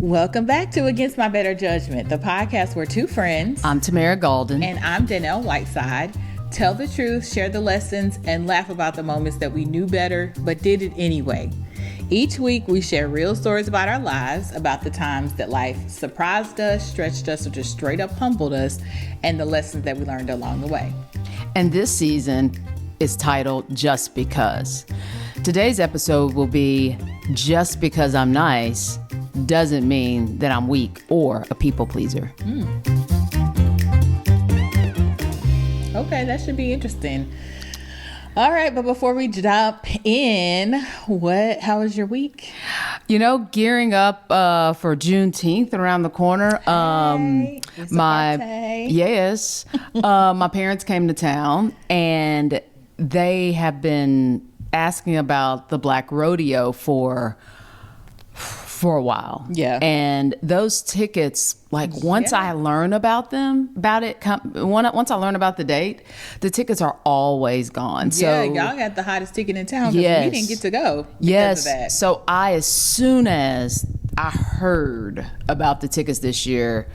Welcome back to Against My Better Judgment, the podcast where two friends, I'm Tamara Golden. and I'm Danelle Whiteside, tell the truth, share the lessons, and laugh about the moments that we knew better but did it anyway. Each week, we share real stories about our lives, about the times that life surprised us, stretched us, or just straight up humbled us, and the lessons that we learned along the way. And this season is titled Just Because. Today's episode will be Just Because I'm Nice Doesn't Mean That I'm Weak or a people pleaser. Okay, that should be interesting. All right, but before we jump in, how was your week? You know, gearing up for Juneteenth around the corner. My parents came to town and they have been asking about the Black Rodeo for a while. Yeah. And those tickets, once I learn about it, once I learn about the date, the tickets are always gone. So y'all got the hottest ticket in town because we didn't get to go because of that. So as soon as I heard about the tickets this year,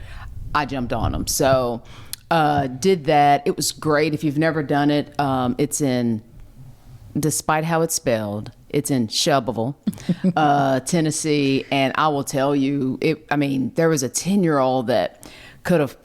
I jumped on them. So did that. It was great. If you've never done it, it's in, despite how it's spelled, it's in Shelbyville, Tennessee. And I will tell you, there was a 10-year-old that could have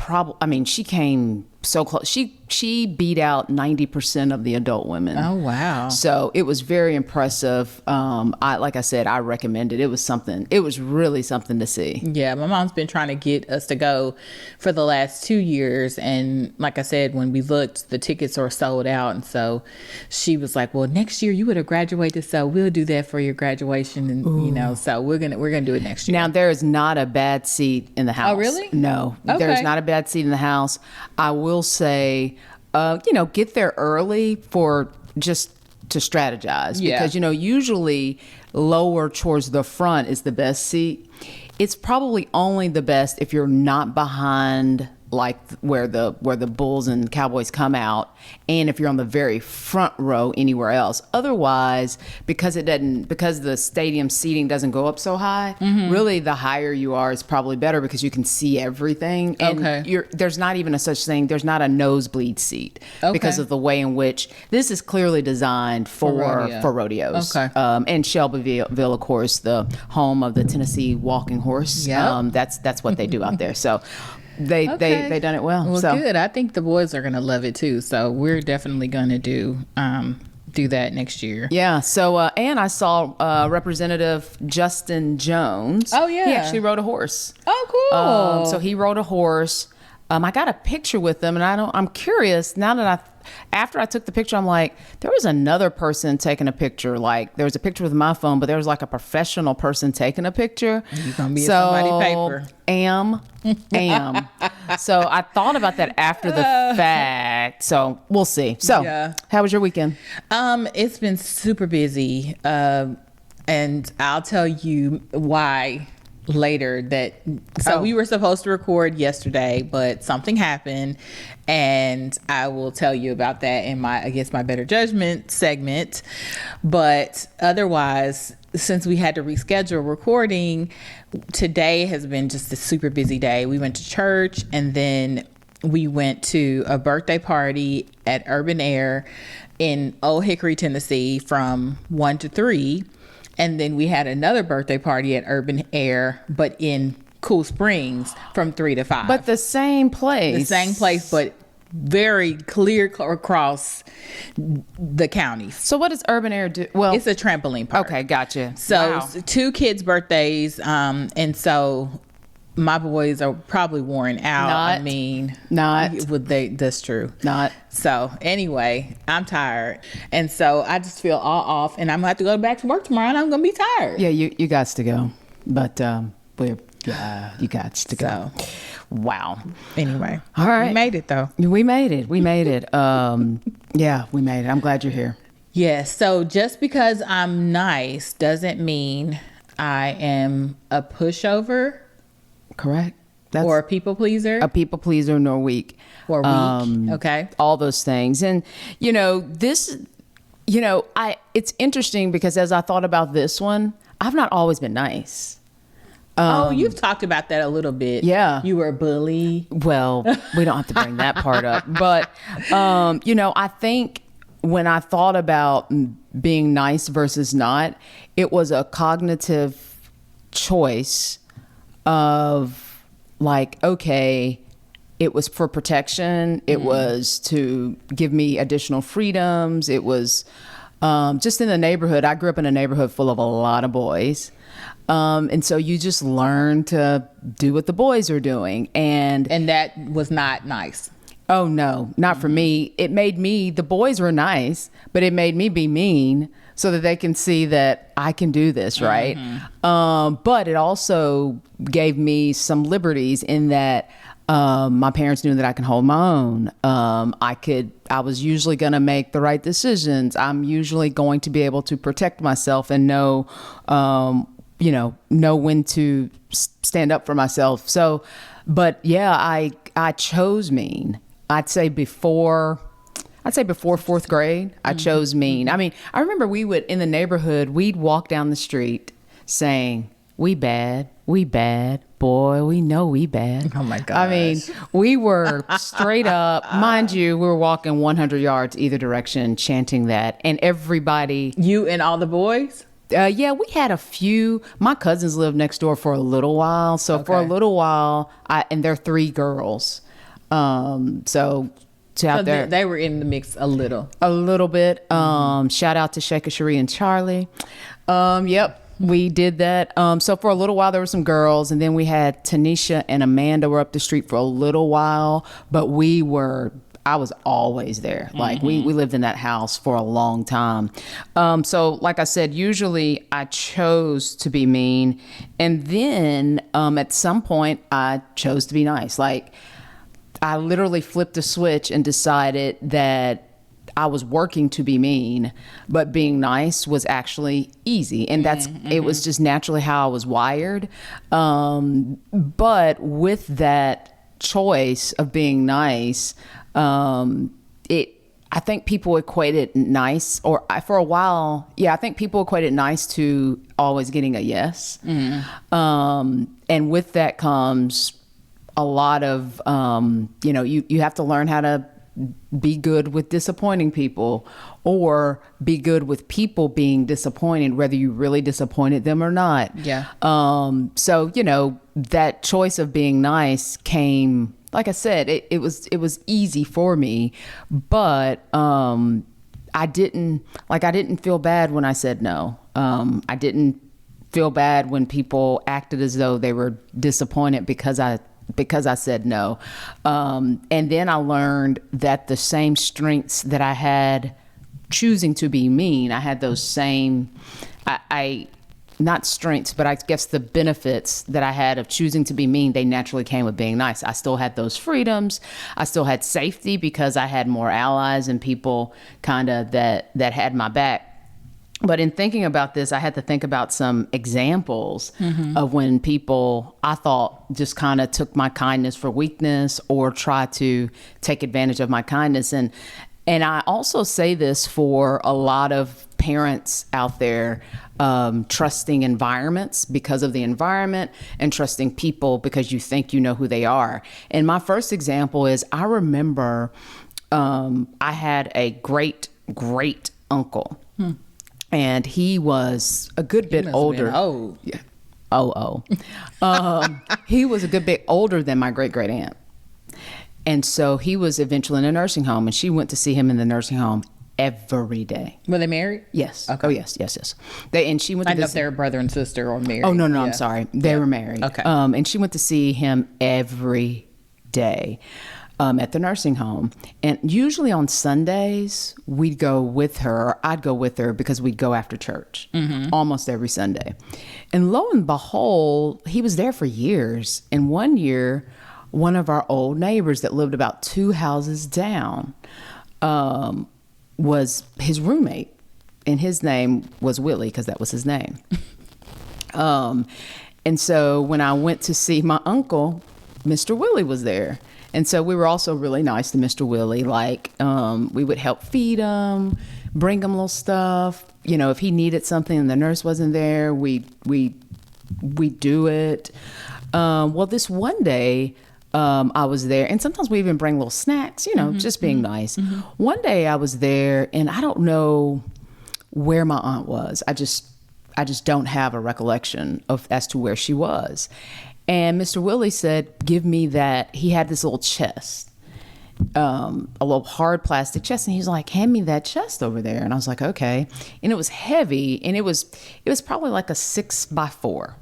she came so close. She beat out 90% of the adult women. Oh, wow. So it was very impressive. Like I said, I recommend it. It was really something to see. Yeah, my mom's been trying to get us to go for the last 2 years. And like I said, when we looked, the tickets are sold out. And so she was like, well, next year you would have graduated. So we'll do that for your graduation. And, so we're going to do it next year. Now, there is not a bad seat in the house. Oh, really? No, okay. There's not a bad seat in the house. I will say, get there early just to strategize. Yeah. Because, usually lower towards the front is the best seat. It's probably only the best if you're not behind where the Bulls and Cowboys come out, and if you're on the very front row anywhere else. Otherwise, because the stadium seating doesn't go up so high, really the higher you are is probably better because you can see everything. And there's not even there's not a nosebleed seat because of the way in which this is clearly designed for rodeos. Okay. And Shelbyville, of course, the home of the Tennessee walking horse. Yep. That's what they do out there. So they done it well. Well, so good. I think the boys are going to love it too. So we're definitely going to do that next year. Yeah. So and I saw Representative Justin Jones. Oh yeah. He actually rode a horse. Oh cool. So he rode a horse. I got a picture with him, and I'm curious now that after I took the picture, I'm like, there was another person taking a picture. Like, there was a picture with my phone, but there was like a professional person taking a picture. You're gonna be in somebody's paper. Am. So I thought about that after the fact. So we'll see. So How was your weekend? It's been super busy, and I'll tell you why later. We were supposed to record yesterday, but something happened, and I will tell you about that in my Against My Better Judgment segment. But otherwise, since we had to reschedule recording, today has been just a super busy day. We went to church, and then we went to a birthday party at Urban Air in Old Hickory, Tennessee from 1 to 3. And then we had another birthday party at Urban Air, but in Cool Springs from 3 to 5. But the same place. The same place, but very clear across the county. So what does Urban Air do? Well, it's a trampoline park. Okay, gotcha. So two kids' birthdays, and so my boys are probably worn out. That's true. Not. So anyway, I'm tired. And so I just feel all off, and I'm going to have to go back to work tomorrow, and I'm going to be tired. Yeah, you got to go. But you got to go. So, wow. Anyway. All right. We made it, though. We made it. We made it. Yeah, we made it. I'm glad you're here. Yes. So just because I'm nice doesn't mean I am a pushover. Correct. Or a people pleaser. A people pleaser, nor weak. Or weak. Okay. All those things. And, it's interesting because as I thought about this one, I've not always been nice. Oh, you've talked about that a little bit. Yeah. You were a bully. Well, we don't have to bring that part up. But, I think when I thought about being nice versus not, it was a cognitive choice of like, okay, it was for protection. It was to give me additional freedoms. It was just in the neighborhood. I grew up in a neighborhood full of a lot of boys. And so you just learn to do what the boys are doing. And that was not nice. oh no, not for me. It made me, the boys were nice, but it made me be mean so that they can see that I can do this, right? But it also gave me some liberties in that my parents knew that I can hold my own. I was usually going to make the right decisions. I'm usually going to be able to protect myself and know when to stand up for myself. So, but yeah, I chose mean. I'd say before fourth grade, I chose mean. I mean, I remember in the neighborhood, we'd walk down the street saying, we bad, boy, we know we bad. Oh my gosh. I mean, we were straight up, mind you, we were walking 100 yards either direction, chanting that. And everybody. You and all the boys? Yeah, we had a few. My cousins lived next door for a little while. So for a little while, and they're 3 girls. So out there, they were in the mix a little bit. Shout out to Sheikha Cherie and Charlie. Yep. We did that. So for a little while, there were some girls, and then we had Tanisha and Amanda were up the street for a little while, but I was always there. Like we lived in that house for a long time. So like I said, usually I chose to be mean. And then at some point I chose to be nice. Like I literally flipped a switch and decided that I was working to be mean, but being nice was actually easy. And it was just naturally how I was wired. But with that choice of being nice, I think people equated nice, for a while, I think people equated nice to always getting a yes. And with that comes a lot of, you have to learn how to be good with disappointing people, or be good with people being disappointed, whether you really disappointed them or not. Yeah. So, that choice of being nice came, like I said, it was easy for me, but I didn't feel bad when I said no. I didn't feel bad when people acted as though they were disappointed because I said no. And then I learned that the same strengths that I had choosing to be mean, I had those same, not strengths, but I guess the benefits that I had of choosing to be mean, they naturally came with being nice. I still had those freedoms. I still had safety because I had more allies and people kind of that had my back. But in thinking about this, I had to think about some examples of when people, I thought, just kind of took my kindness for weakness or tried to take advantage of my kindness. And I also say this for a lot of parents out there, trusting environments because of the environment and trusting people because you think you know who they are. And my first example is I remember I had a great uncle. And he was a good bit older. Yeah. He was a good bit older than my great aunt. And so he was eventually in a nursing home, and she went to see him in the nursing home every day. Were they married? Yes. Okay. Oh, yes. And she went to I know if they were brother and sister or married. Oh, no, I'm sorry. They were married. Okay. And she went to see him every day. At the nursing home. And usually on Sundays, we'd go with her, or I'd go with her because we'd go after church almost every Sunday. And lo and behold, he was there for years. And one year, one of our old neighbors that lived about 2 houses down was his roommate. And his name was Willie because that was his name. And so when I went to see my uncle, Mr. Willie was there. And so we were also really nice to Mr. Willie. Like, we would help feed him, bring him little stuff. If he needed something and the nurse wasn't there, we we do it. Well, this one day, I was there, and sometimes we even bring little snacks, just being nice. One day I was there, and I don't know where my aunt was. I just don't have a recollection as to where she was. And Mr. Willie said, give me that. He had this little chest, a little hard plastic chest. And he's like, hand me that chest over there. And I was like, okay. And it was heavy. And it was probably like a 6x4.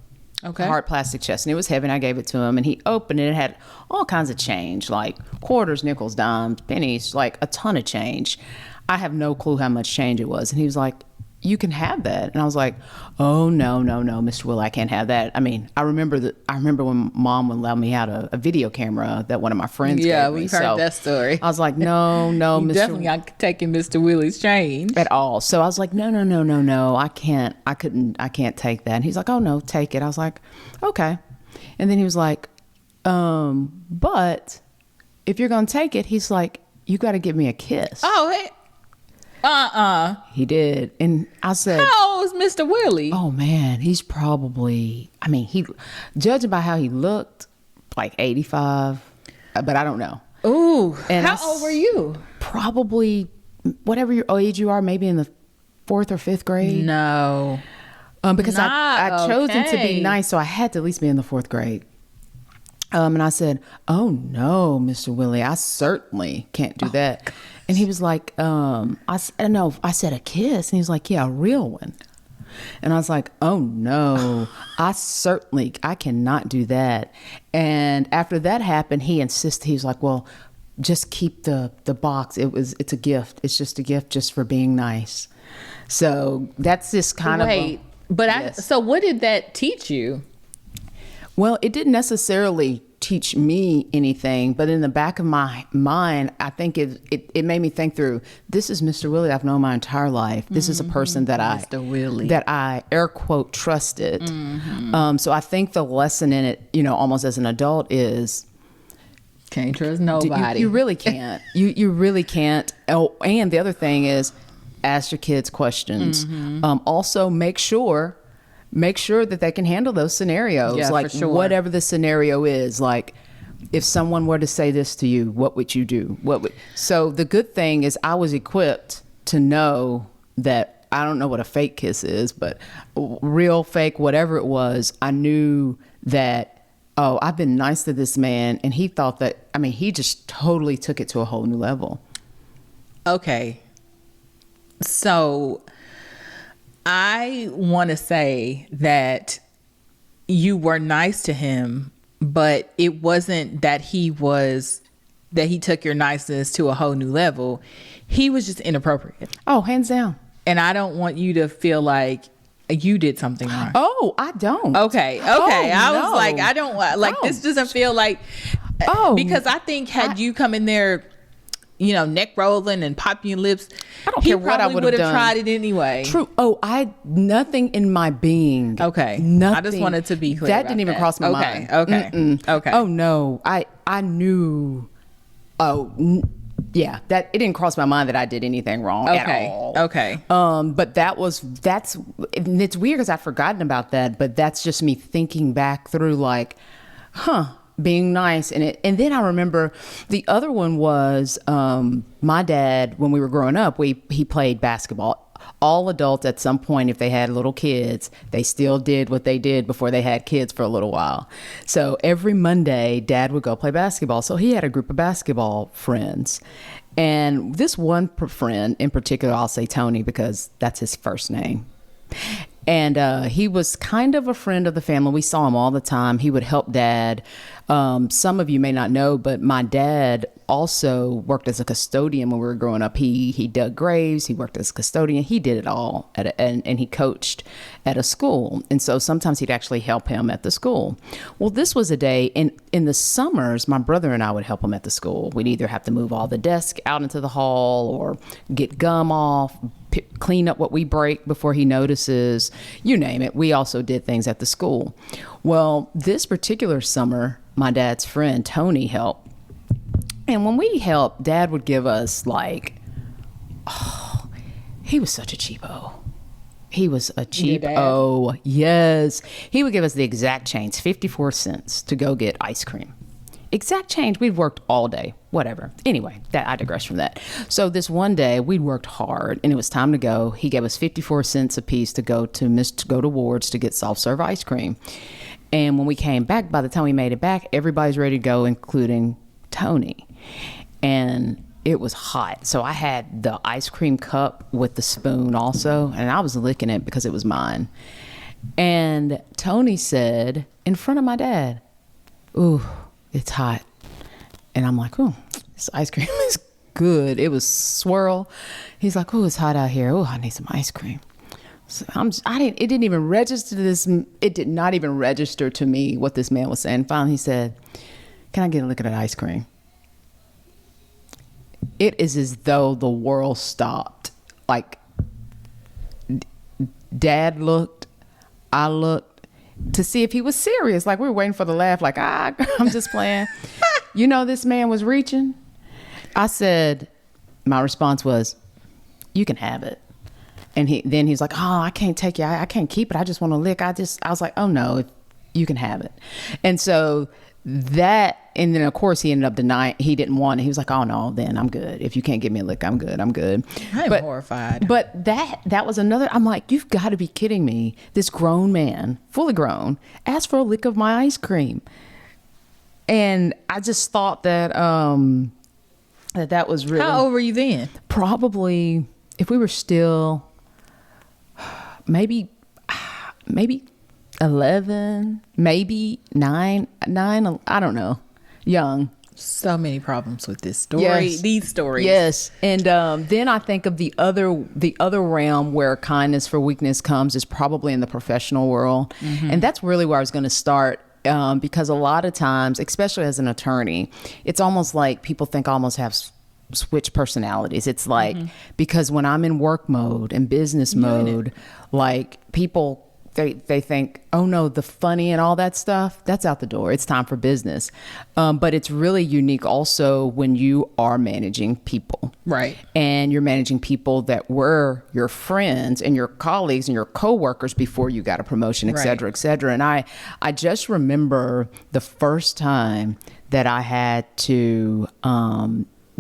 Okay. Hard plastic chest. And it was heavy. And I gave it to him. And he opened it. It had all kinds of change, like quarters, nickels, dimes, pennies, like a ton of change. I have no clue how much change it was. And he was like, you can have that. And I was like, oh, no, Mr. Will, I can't have that. I mean, I remember when Mom would allow me out a video camera that one of my friends gave me. Yeah, we've heard that story. I was like, no, Mr. Definitely not taking Mr. Willie's change. At all. So I was like, no, I can't take that. And he's like, oh, no, take it. I was like, okay. And then he was like, but if you're going to take it, he's like, you got to give me a kiss. Oh, hey. He did. And I said, how old is Mr. Willie? Oh man, he's probably, judging by how he looked, like 85, but I don't know. Ooh. And how old were you? Probably whatever your age you are, maybe in the 4th or 5th grade. No. Because I chose him to be nice, so I had to at least be in the 4th grade. And I said, oh no, Mr. Willie, I certainly can't do that. And he was like, I said a kiss. And he was like, yeah, a real one. And I was like, oh no, I cannot do that. And after that happened, he insisted, he was like, well, just keep the box. It's a gift. It's just a gift just for being nice. So that's this kind of. So what did that teach you? Well, it didn't necessarily teach me anything, but in the back of my mind, I think it made me think through, this is Mr. Willie I've known my entire life. This is a person that I air quote trusted. So I think the lesson in it, almost as an adult is, can't trust nobody. You really can't. You really can't. Oh, and the other thing is, ask your kids questions. Also make sure that they can handle those scenarios. Yeah, like, for sure. Whatever the scenario is, like if someone were to say this to you, what would you do? So the good thing is I was equipped to know that I don't know what a fake kiss is, but real, fake, whatever it was, I knew that, oh, I've been nice to this man. And he thought that, he just totally took it to a whole new level. Okay. So I want to say that you were nice to him, but it wasn't that he took your niceness to a whole new level. He was just inappropriate. Oh, hands down. And I don't want you to feel like you did something wrong. Oh, I don't. Okay. I was like, I don't like, this doesn't feel like, because I think had you come in there, neck rolling and popping your lips, I don't care what I would have done. Tried it anyway. True. Oh, nothing in my being. Okay. Nothing. I just wanted to be clear. That didn't even cross my mind. Okay. Oh no, I knew. Yeah, that it didn't cross my mind that I did anything wrong at all. Okay. But that's it's weird because I've forgotten about that. But that's just me thinking back through, like, being nice. And then I remember the other one was my dad, when we were growing up, he played basketball. All adults at some point, if they had little kids, they still did what they did before they had kids for a little while. So every Monday, Dad would go play basketball. So he had a group of basketball friends. And this one friend in particular, I'll say Tony because that's his first name. And he was kind of a friend of the family. We saw him all the time. He would help Dad. Some of you may not know, but my dad also worked as a custodian when we were growing up. He dug graves. He worked as a custodian. He did it all. And he coached at a school. And so sometimes he'd actually help him at the school. Well, this was a day in the summers, my brother and I would help him at the school. We'd either have to move all the desks out into the hall or get gum off, clean up what we break before he notices, you name it. We also did things at the school. Well, this particular summer, my dad's friend, Tony, helped. And when we helped, Dad would give us he was such a cheapo. He was a cheap. dad? Oh, yes. He would give us the exact change, 54 cents to go get ice cream. Exact change. We'd worked all day, whatever. Anyway, that I digress from that. So this one day we'd worked hard and it was time to go. He gave us 54 cents a piece to go to Ward's to get self-serve ice cream. And when we came back, by the time we made it back, everybody's ready to go, including Tony. And it was hot. So I had the ice cream cup with the spoon also, and I was licking it because it was mine. And Tony said in front of my dad, "Ooh, it's hot." And I'm like, "Oh, this ice cream is good." It was swirl. He's like, "Oh, it's hot out here. Oh, I need some ice cream." So it didn't even register this. It did not even register to me what this man was saying. Finally, he said, "Can I get a lick of that ice cream?" It is as though the world stopped. Like, Dad looked, I looked to see if he was serious. Like, we were waiting for the laugh. Like, I'm just playing. You know, this man was reaching. I said, my response was, "You can have it." And he's like, "Oh, I can't take it. I can't keep it. I just want to lick." I was like, "Oh no, you can have it." And so and then of course he ended up denying he didn't want it. He was like, "Oh no, then I'm good. If you can't give me a lick, I'm good. I'm good." I'm horrified. But that was another, I'm like, you've got to be kidding me. This grown man, fully grown, asked for a lick of my ice cream. And I just thought that that was really. How old were you then? Probably, if we were still maybe 11, maybe 9, I don't know. Young. So many problems with this story. Yes. These stories. Yes. And then I think of the other realm where kindness for weakness comes is probably in the professional world. Mm-hmm. And that's really where I was going to start. Because a lot of times, especially as an attorney, it's almost like people think I almost have switch personalities. It's like, because when I'm in work mode and business mode, like people, they think, "Oh no, the funny and all that stuff, that's out the door. It's time for business." But it's really unique also when you are managing people. Right. And you're managing people that were your friends and your colleagues and your coworkers before you got a promotion, et cetera, et cetera. And I just remember the first time that I had to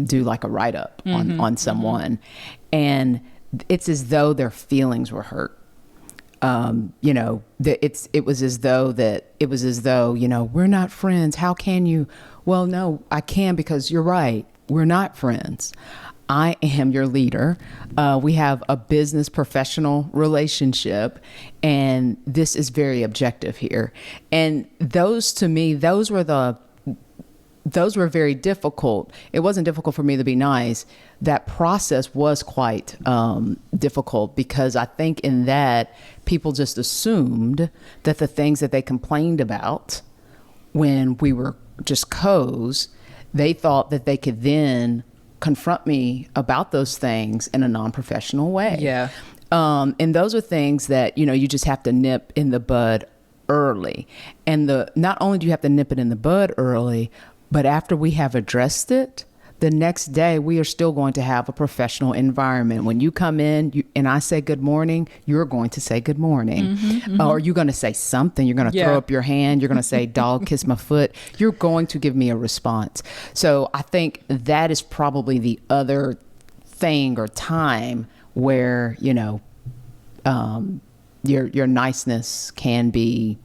do like a write-up on someone. And it's as though their feelings were hurt. You know, it was as though, you know, "We're not friends. How can you?" Well, no, I can, because you're right. We're not friends. I am your leader. We have a business professional relationship, and this is very objective here. And those, to me, those were very difficult. It wasn't difficult for me to be nice. That process was quite difficult, because I think in that people just assumed that the things that they complained about when we were just co's, they thought that they could then confront me about those things in a non-professional way. Yeah. And those are things that, you know, you just have to nip in the bud early. And not only do you have to nip it in the bud early, but after we have addressed it, the next day we are still going to have a professional environment. When you come in and I say good morning, you're going to say good morning. Or you're going to say something. You're going to throw up your hand. You're going to say, "Dog, kiss my foot." You're going to give me a response. So I think that is probably the other thing or time where, you know, your niceness can be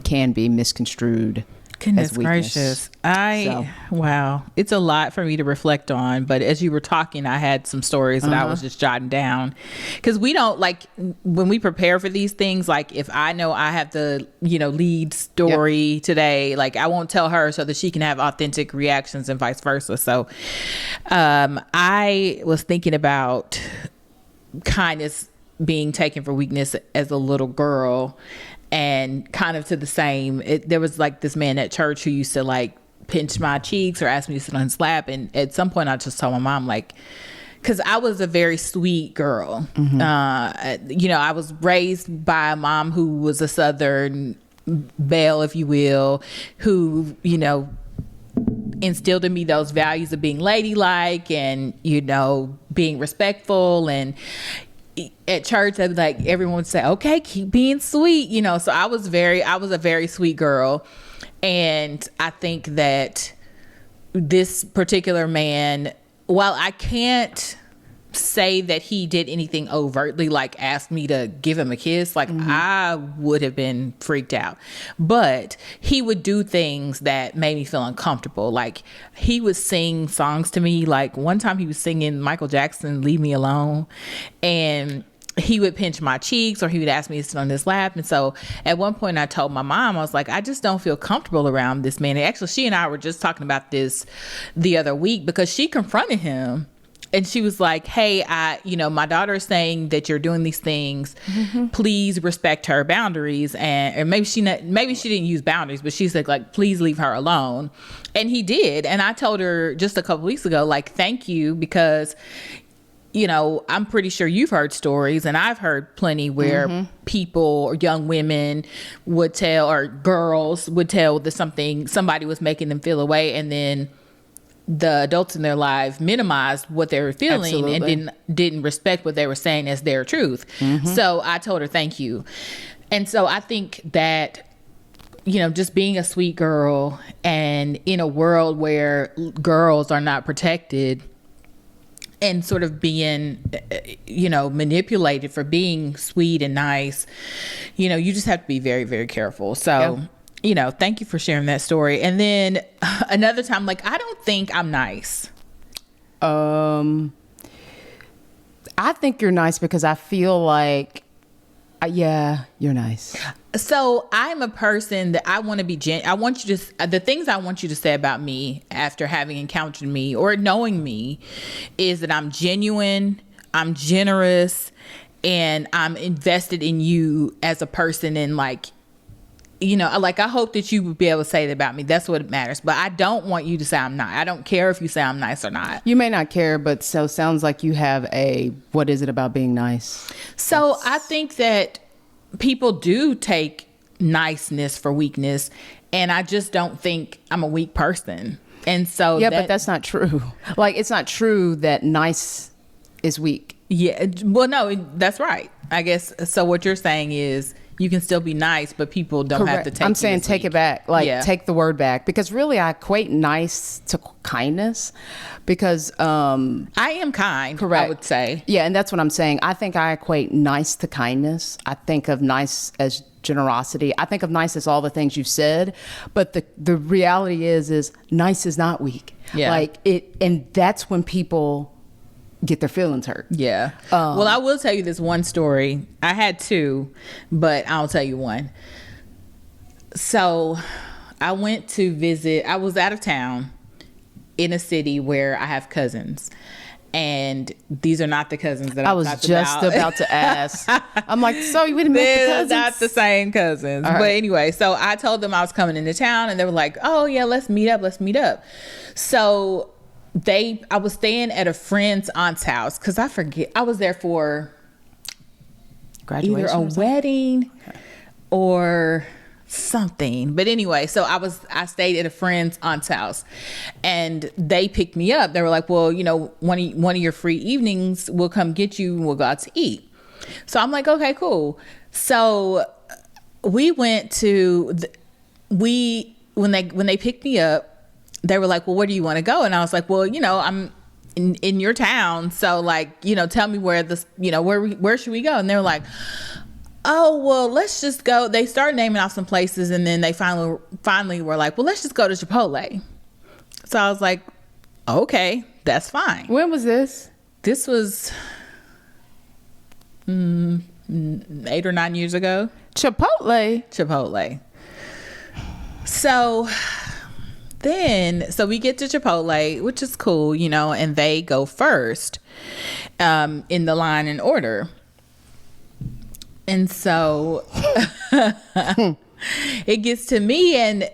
misconstrued. Goodness gracious. Wow. It's a lot for me to reflect on. But as you were talking, I had some stories that I was just jotting down. Because we don't, like, when we prepare for these things, like, if I know I have the, you know, lead story today, like, I won't tell her so that she can have authentic reactions and vice versa. So I was thinking about kindness being taken for weakness as a little girl. And kind of to the same, there was like this man at church who used to like pinch my cheeks or ask me to sit on his lap. And at some point I just told my mom, like, because I was a very sweet girl. You know, I was raised by a mom who was a Southern belle, if you will, who, you know, instilled in me those values of being ladylike and, you know, being respectful. And at church, I'd be like, everyone would say, okay, keep being sweet, you know. So I was a very sweet girl. And I think that this particular man, while I can't say that he did anything overtly, like ask me to give him a kiss, like I would have been freaked out, but he would do things that made me feel uncomfortable. Like he would sing songs to me. Like one time he was singing Michael Jackson, Leave Me Alone, and he would pinch my cheeks, or he would ask me to sit on his lap. And so at one point I told my mom, I was like, I just don't feel comfortable around this man. And actually she and I were just talking about this the other week, because she confronted him. And she was like, hey, my daughter is saying that you're doing these things. Please respect her boundaries. And maybe she didn't use boundaries, but she said, like, please leave her alone. And he did. And I told her just a couple weeks ago, like, thank you, because, you know, I'm pretty sure you've heard stories, and I've heard plenty where people or young women would tell, or girls would tell that somebody was making them feel away, and then the adults in their life minimized what they were feeling. Absolutely. And didn't respect what they were saying as their truth. So I told her, thank you. And so I think that, you know, just being a sweet girl, and in a world where girls are not protected, and sort of being, you know, manipulated for being sweet and nice, you know, you just have to be very, very careful. So you know, thank you for sharing that story. And then another time, like, I don't think I'm nice. I think you're nice because I feel like, yeah, you're nice. So I'm a person that I want to be I want you to, the things I want you to say about me after having encountered me or knowing me is that I'm genuine, I'm generous, and I'm invested in you as a person. And like, you know, like, I hope that you would be able to say that about me. That's what matters. But I don't want you to say I'm not. I don't care if you say I'm nice or not. You may not care, but so sounds like you have what is it about being nice? So I think that people do take niceness for weakness, and I just don't think I'm a weak person. And so but that's not true. Like, it's not true that nice is weak. Yeah. Well, no, that's right. I guess. So what you're saying is, you can still be nice, but people don't have to take I'm saying take it back. Like, take the word back. Because really, I equate nice to kindness. Because I am kind, correct, I would say. Yeah, and that's what I'm saying. I think I equate nice to kindness. I think of nice as generosity. I think of nice as all the things you've said. But the reality is nice is not weak. Yeah. Like, and that's when people get their feelings hurt. Yeah. Well, I will tell you this one story. I had two, but I'll tell you one. So I went to visit, I was out of town in a city where I have cousins. And these are not the cousins that I was just about to ask. I'm like, so you wouldn't meet the cousins? They're not the same cousins. Right. But anyway, so I told them I was coming into town, and they were like, oh yeah, let's meet up. So I was staying at a friend's aunt's house, because I forget, I was there for graduation, either a wedding or something. But anyway, so I stayed at a friend's aunt's house, and they picked me up. They were like, well, you know, one of your free evenings, we'll come get you and we'll go out to eat. So I'm like, okay, cool. So we went to when they picked me up, they were like, well, where do you want to go? And I was like, well, you know, I'm in your town. So like, you know, tell me where where should we go? And they were like, oh, well, let's just go. They started naming off some places, and then they finally were like, well, let's just go to Chipotle. So I was like, okay, that's fine. When was this? This was 8 or 9 years ago. Chipotle. So we get to Chipotle, which is cool, you know, and they go first in the line in order. And so it gets to me, and,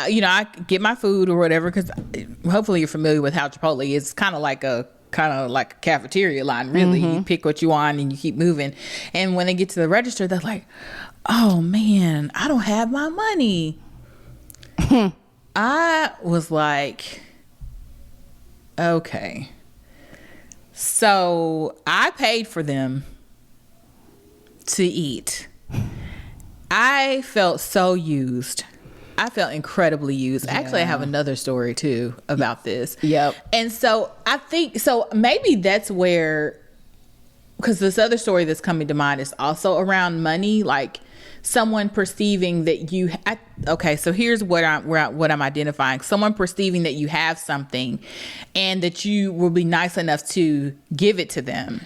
you know, I get my food or whatever, because hopefully you're familiar with how Chipotle is. It's kind of like a cafeteria line, really. You pick what you want and you keep moving. And when they get to the register, they're like, oh man, I don't have my money. I was like, okay. So I paid for them to eat. I felt so used. I felt incredibly used. Yeah. Actually, I have another story too about this. Yep. And so I think, so maybe that's where, because this other story that's coming to mind is also around money, like someone perceiving that you, okay, so here's what I'm identifying. Someone perceiving that you have something and that you will be nice enough to give it to them.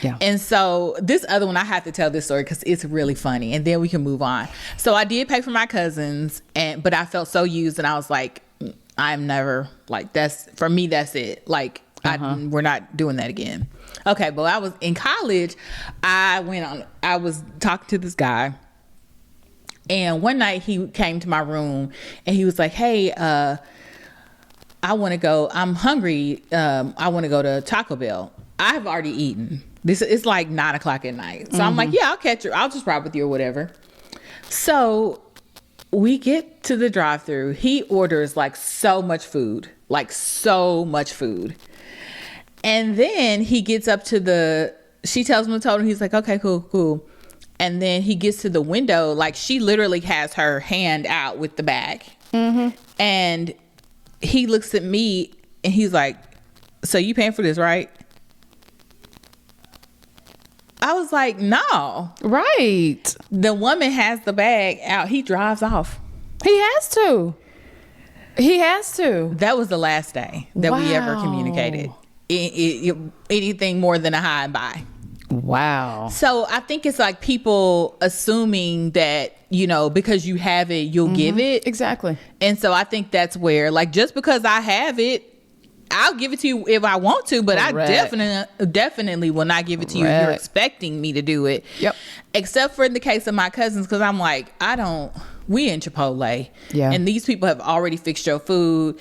Yeah. And so this other one, I have to tell this story because it's really funny, and then we can move on. So I did pay for my cousins, but I felt so used, and I was like, I'm never, like, that's, for me, that's it. Like, we're not doing that again. Okay, but I was in college. I was talking to this guy, and one night he came to my room, and he was like, hey, I want to go, I'm hungry. I want to go to Taco Bell. I've already eaten. It's like 9:00 at night. So I'm like, yeah, I'll catch you. I'll just ride with you or whatever. So we get to the drive-thru. He orders like so much food. And then he gets up to she tells him the total. He's like, okay, cool. And then he gets to the window. Like, she literally has her hand out with the bag. And he looks at me and he's like, so you paying for this, right? I was like, no. Right. The woman has the bag out. He drives off. He has to. That was the last day that we ever communicated. Anything more than a hi and bye. Wow. So I think it's like people assuming that, because you have it, you'll give it. Exactly. And so I think that's where, like, just because I have it, I'll give it to you if I want to, but Correct. I definitely will not give it to you if you're expecting me to do it. Yep. Except for in the case of my cousins, because I'm like, we in Chipotle. Yeah. And these people have already fixed your food.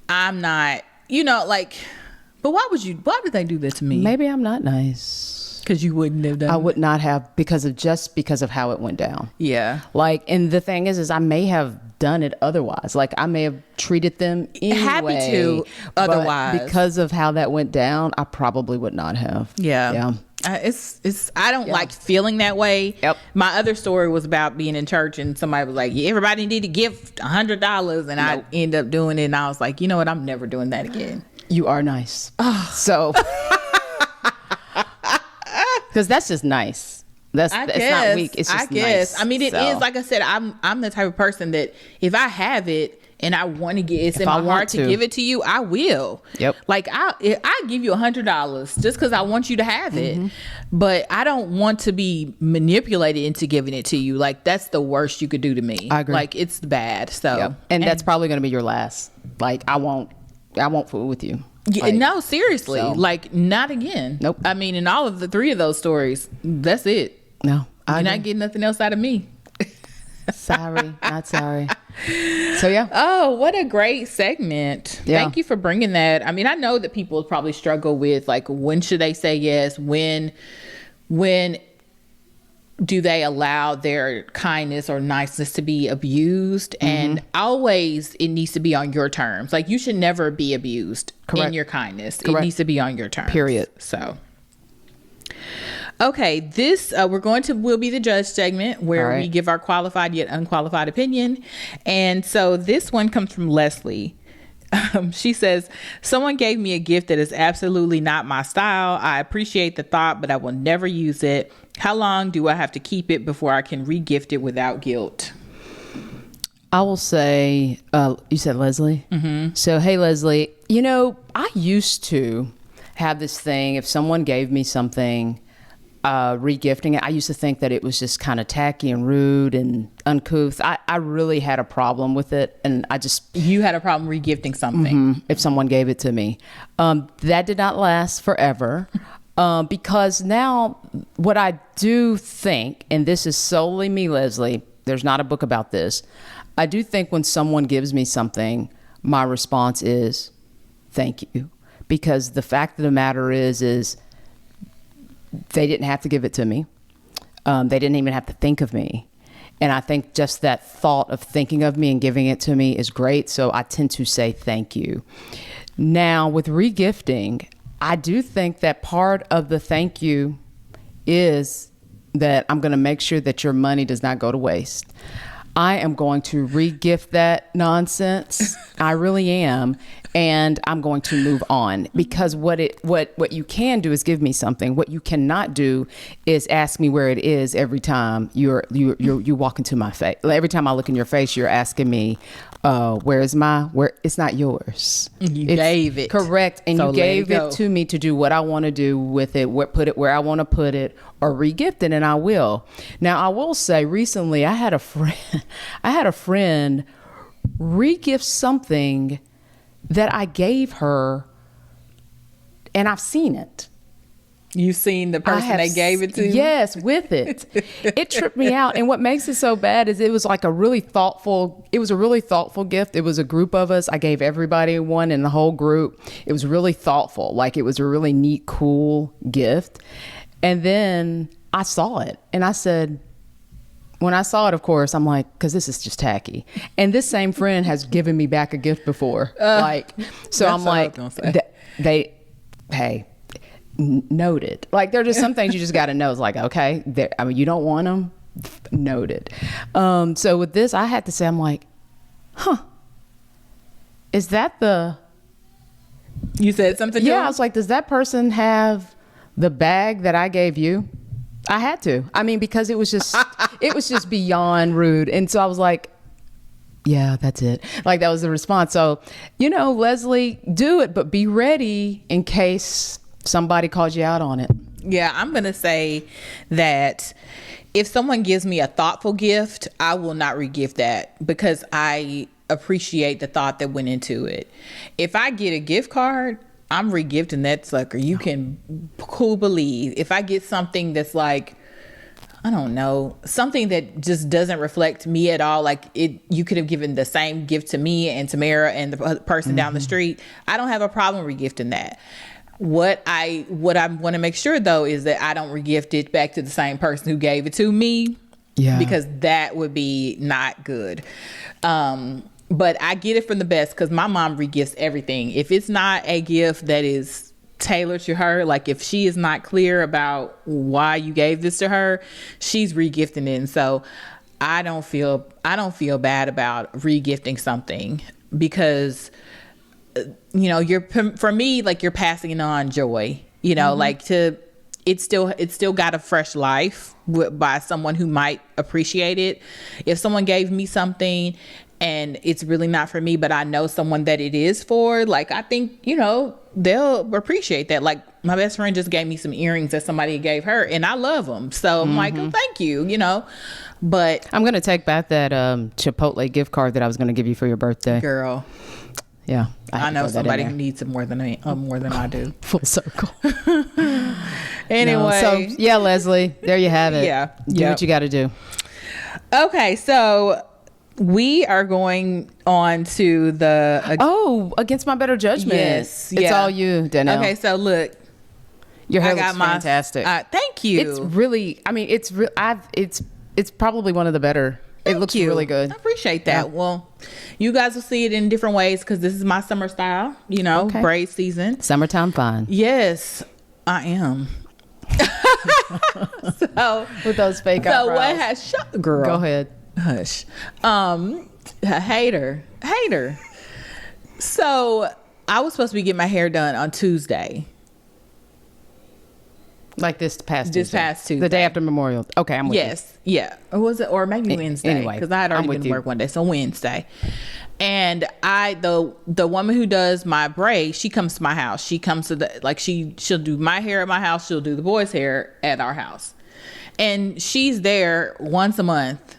I'm not, but why would they do this to me? Maybe I'm not nice. Because you wouldn't have done it. I would not have, because of how it went down. Yeah. Like, and the thing is I may have done it otherwise. Like, I may have treated them anyway. Happy to otherwise. Because of how that went down, I probably would not have. Yeah. I don't like feeling that way. Yep. My other story was about being in church and somebody was like, everybody need to give $100, and I end up doing it, and I was like, you know what, I'm never doing that again. You are nice. So because that's just nice. It's not weak. It's just nice. I mean, it is, like I said, I'm the type of person that if I have it and I want to get, it's in my heart to give it to you, I will. Yep. Like, I give you $100 just because I want you to have it, but I don't want to be manipulated into giving it to you. Like, that's the worst you could do to me. I agree. Like, it's bad. So, yep. and that's probably going to be your last. Like, I won't fool with you. Yeah, no, seriously. So. Like, not again. Nope. I mean, in all of the 3 of those stories, that's it. No, you're not getting nothing else out of me. Sorry, not sorry. So yeah. Oh, what a great segment. Yeah. Thank you for bringing that. I mean, I know that people probably struggle with, like, when should they say yes? When do they allow their kindness or niceness to be abused? And always it needs to be on your terms. Like, you should never be abused in your kindness. Correct. It needs to be on your terms. Period. So, okay, this we'll be the judge segment where we give our qualified yet unqualified opinion. And so this one comes from Leslie. She says, someone gave me a gift that is absolutely not my style. I appreciate the thought, but I will never use it. How long do I have to keep it before I can re-gift it without guilt? I will say, you said Leslie? Mm-hmm. So, hey, Leslie, I used to have this thing. If someone gave me something, re-gifting it, I used to think that it was just kind of tacky and rude and uncouth. I really had a problem with it, and you had a problem re-gifting something if someone gave it to me. That did not last forever, because now what I do think, and this is solely me, Leslie, there's not a book about this, I do think when someone gives me something, my response is thank you, because the fact of the matter is they didn't have to give it to me. They didn't even have to think of me. And I think just that thought of thinking of me and giving it to me is great. So I tend to say thank you. Now, with regifting, I do think that part of the thank you is that I'm going to make sure that your money does not go to waste. I am going to re-gift that nonsense. I really am. And I'm going to move on, because what you can do is give me something. What you cannot do is ask me where it is every time you walk into my face. Every time I look in your face, you're asking me, where it's not yours. You gave it. Correct. And so you gave it to me to do what I want to do with it, put it where I want to put it, or re-gift it, and I will. Now, I will say recently I had a friend re-gift something that I gave her, and I've seen it. You've seen the person they gave it to? Yes, with it. It tripped me out. And what makes it so bad is it was like a really thoughtful gift. It was a group of us. I gave everybody one in the whole group. It was really thoughtful. Like, it was a really neat, cool gift. And then I saw it, and I said, when I saw it, of course, I'm like, because this is just tacky. And this same friend has given me back a gift before. So I'm like, hey, noted. Like, there are just some things you just got to know. It's like, okay, you don't want them, noted. So with this, I had to say, I'm like, is that you said something? Yeah, I was like, does that person have the bag that I gave you? I had to. I mean, because it was just beyond rude. And so I was like, yeah, that's it. Like, that was the response. So, Leslie, do it, but be ready in case somebody calls you out on it. Yeah, I'm going to say that if someone gives me a thoughtful gift, I will not re-gift that, because I appreciate the thought that went into it. If I get a gift card, I'm re-gifting that sucker. You can cool believe. If I get something that's like, I don't know, something that just doesn't reflect me at all, like you could have given the same gift to me and Tamara and the person down the street, I don't have a problem re-gifting that. What I want to make sure, though, is that I don't re-gift it back to the same person who gave it to me. Yeah. Because that would be not good. But I get it from the best, because my mom re-gifts everything. If it's not a gift that is tailored to her, like if she is not clear about why you gave this to her, she's re-gifting it. And so I don't feel bad about re-gifting something, because for me, like, you're passing on joy, like it's still got a fresh life by someone who might appreciate it. If someone gave me something and it's really not for me, but I know someone that it is for, like, I think, they'll appreciate that. Like, my best friend just gave me some earrings that somebody gave her, and I love them. So I'm like, oh, thank you, but I'm going to take back that Chipotle gift card that I was going to give you for your birthday. Girl. Yeah. I know somebody who needs it more than I do. Full circle. Anyway. So yeah, Leslie, there you have it. Yeah. Do what you got to do. Okay. So we are going on to Against My Better Judgment. Yes. It's all you, Danielle. Okay. So look, your hair looks fantastic. Thank you. It's really, it's probably one of the better. It looks really good. I appreciate that. Yeah. Well, you guys will see it in different ways, because this is my summer style, braid season. Summertime fun. Yes, I am. So with those fake eyebrows. So what has girl? Go ahead. Hush. Hater. So I was supposed to be getting my hair done on Tuesday. Like this past Tuesday. The day after Memorial. Okay, I'm with you. Yes. Yeah. Or was it? Or maybe Wednesday. Anyway. Because I had already been to work one day. So Wednesday. And the woman who does my braid, she comes to my house. She comes to she'll do my hair at my house. She'll do the boys' hair at our house. And she's there once a month,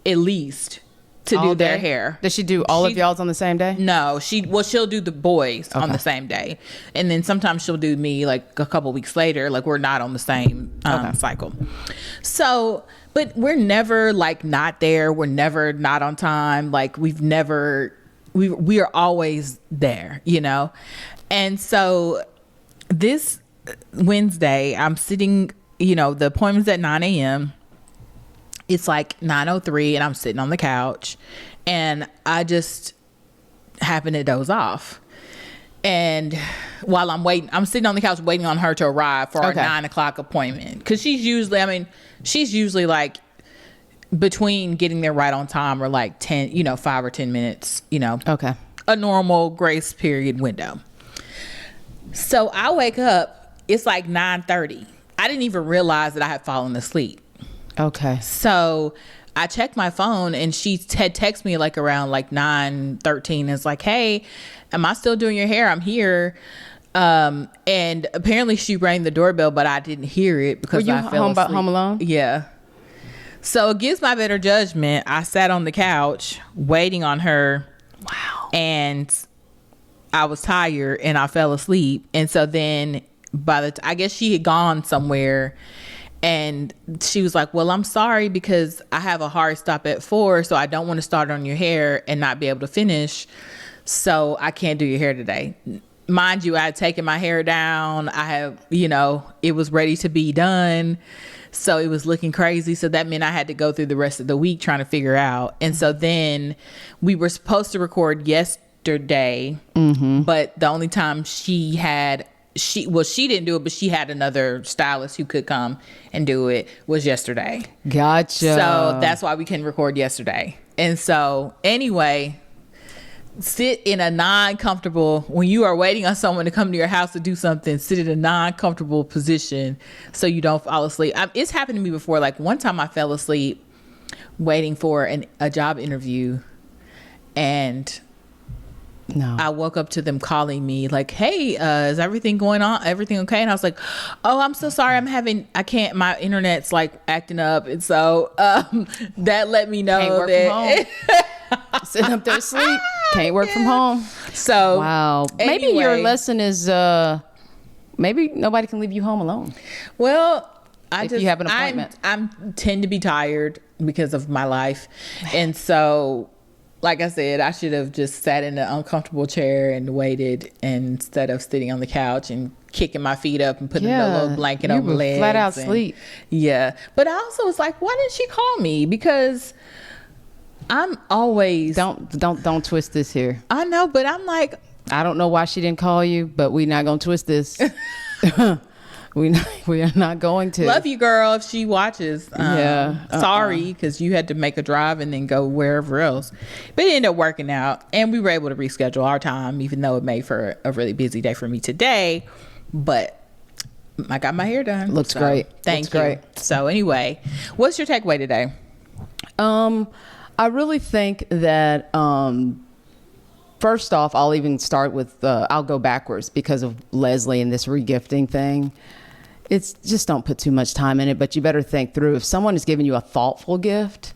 at least, to do their hair. Does she do all of y'all's on the same day? No, she'll do the boys on the same day, and then sometimes she'll do me like a couple weeks later. Like, we're not on the same cycle. So, but we're never like not there. We're never not on time. Like, we are always there, And so this Wednesday, I'm sitting. The appointment's at 9 a.m. It's like 9:03 and I'm sitting on the couch, and I just happen to doze off. And while I'm waiting, I'm sitting on the couch waiting on her to arrive for our 9 o'clock appointment. Because she's usually like between getting there right on time or like 10, 5 or 10 minutes, Okay. a normal grace period window. So I wake up, it's like 9:30. I didn't even realize that I had fallen asleep. Okay. So I checked my phone and she had texted me like around like 9:13. It's like, hey, am I still doing your hair? I'm here. And apparently she rang the doorbell, but I didn't hear it because I fell asleep. Home alone? Yeah. So against my better judgment, I sat on the couch waiting on her. Wow. And I was tired and I fell asleep. And so then I guess she had gone somewhere. And she was like, well, I'm sorry because I have a hard stop at 4. So I don't want to start on your hair and not be able to finish. So I can't do your hair today. Mind you, I had taken my hair down. I have, it was ready to be done. So it was looking crazy. So that meant I had to go through the rest of the week trying to figure out. And so then we were supposed to record yesterday. But the only time she didn't do it, but she had another stylist who could come and do it was yesterday. Gotcha. So that's why we couldn't record yesterday. And so anyway, sit in a non-comfortable, when you are waiting on someone to come to your house to do something, sit in a non-comfortable position so you don't fall asleep. It's happened to me before. Like one time I fell asleep waiting for a job interview, and I woke up to them calling me like, hey, is everything going on? Everything okay? And I was like, oh, I'm so sorry. My internet's like acting up. And so that let me know Can't work that from home. Sitting up there asleep. Can't work from home. So wow. Maybe your lesson is maybe nobody can leave you home alone. Well, you have an appointment. I tend to be tired because of my life. And so, like I said, I should have just sat in an uncomfortable chair and waited instead of sitting on the couch and kicking my feet up and putting a little blanket on my legs. Flat out sleep. Yeah. But I also was like, why didn't she call me? Because I'm always... Don't twist this here. I know, but I'm like... I don't know why she didn't call you, but we're not going to twist this. We are not going to. Love you, girl, if she watches. Sorry, because you had to make a drive and then go wherever else. But it ended up working out, and we were able to reschedule our time, even though it made for a really busy day for me today. But I got my hair done. Looks great. Thank you. Great. So anyway, what's your takeaway today? I really think that first off, I'll even start with I'll go backwards because of Leslie and this regifting thing. It's just don't put too much time in it, but you better think through. If someone is giving you a thoughtful gift,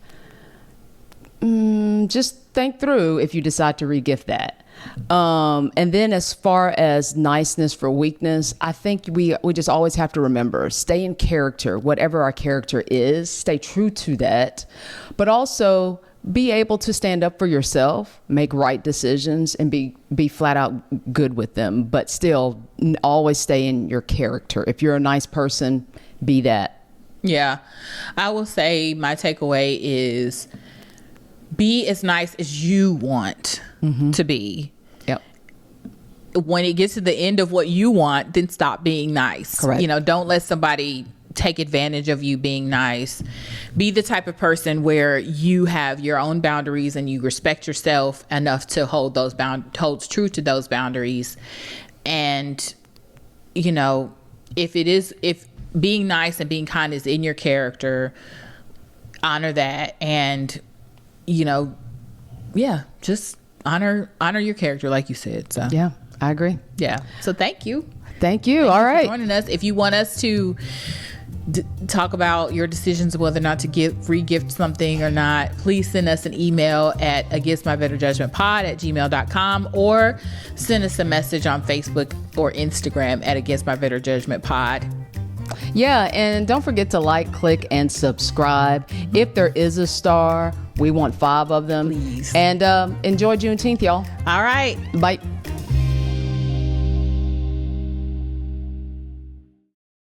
just think through if you decide to regift that. And then as far as niceness for weakness, I think we just always have to remember, stay in character, whatever our character is, stay true to that, but also be able to stand up for yourself, make right decisions, and be flat out good with them, but still always stay in your character. If you're a nice person, be that. Yeah. I will say my takeaway is be as nice as you want to be. Yep. When it gets to the end of what you want, then stop being nice. Correct. Don't let somebody take advantage of you being nice. Be the type of person where you have your own boundaries and you respect yourself enough to holds true to those boundaries. And if being nice and being kind is in your character, honor that. And just honor your character, like you said. So yeah, I agree. Yeah. So thank you. Thank you. All right. For joining us. If you want us to talk about your decisions of whether or not to regift something or not, please send us an email at againstmybetterjudgmentpod@gmail.com or send us a message on Facebook or Instagram at againstmybetterjudgmentpod. Yeah, and don't forget to like, click, and subscribe. If there is a star, we want 5 of them. Please. And enjoy Juneteenth, y'all. All right. Bye.